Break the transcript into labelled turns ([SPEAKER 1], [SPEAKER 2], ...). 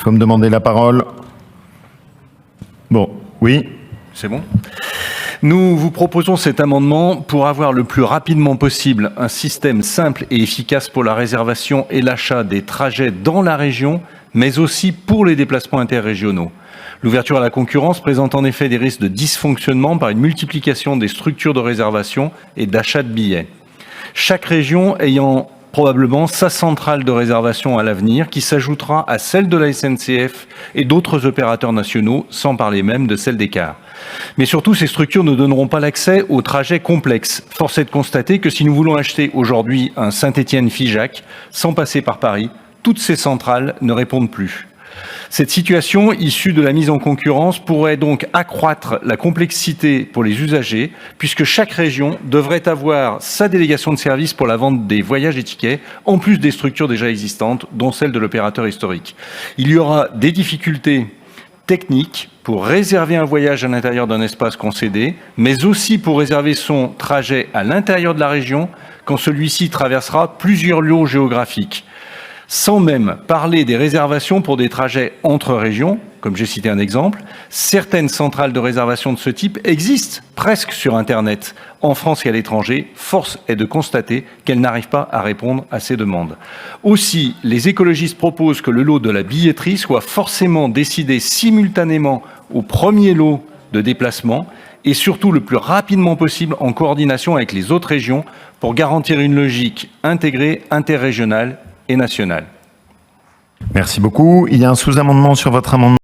[SPEAKER 1] Il faut me demander la parole. Bon, oui.
[SPEAKER 2] C'est bon ? Nous vous proposons cet amendement pour avoir le plus rapidement possible un système simple et efficace pour la réservation et l'achat des trajets dans la région, mais aussi pour les déplacements interrégionaux. L'ouverture à la concurrence présente en effet des risques de dysfonctionnement par une multiplication des structures de réservation et d'achat de billets. Chaque région ayant probablement sa centrale de réservation à l'avenir qui s'ajoutera à celle de la SNCF et d'autres opérateurs nationaux, sans parler même de celle des cars. Mais surtout, ces structures ne donneront pas l'accès aux trajets complexes. Force est de constater que si nous voulons acheter aujourd'hui un Saint-Étienne-Figeac, sans passer par Paris, toutes ces centrales ne répondent plus. Cette situation, issue de la mise en concurrence, pourrait donc accroître la complexité pour les usagers, puisque chaque région devrait avoir sa délégation de service pour la vente des voyages et tickets, en plus des structures déjà existantes, dont celle de l'opérateur historique. Il y aura des difficultés techniques pour réserver un voyage à l'intérieur d'un espace concédé, mais aussi pour réserver son trajet à l'intérieur de la région, quand celui-ci traversera plusieurs lots géographiques. Sans même parler des réservations pour des trajets entre régions, comme j'ai cité un exemple, certaines centrales de réservation de ce type existent presque sur Internet, en France et à l'étranger. Force est de constater qu'elles n'arrivent pas à répondre à ces demandes. Aussi, les écologistes proposent que le lot de la billetterie soit forcément décidé simultanément au premier lot de déplacement et surtout le plus rapidement possible en coordination avec les autres régions pour garantir une logique intégrée, interrégionale et nationale.
[SPEAKER 1] Merci beaucoup. Il y a un sous-amendement sur votre amendement.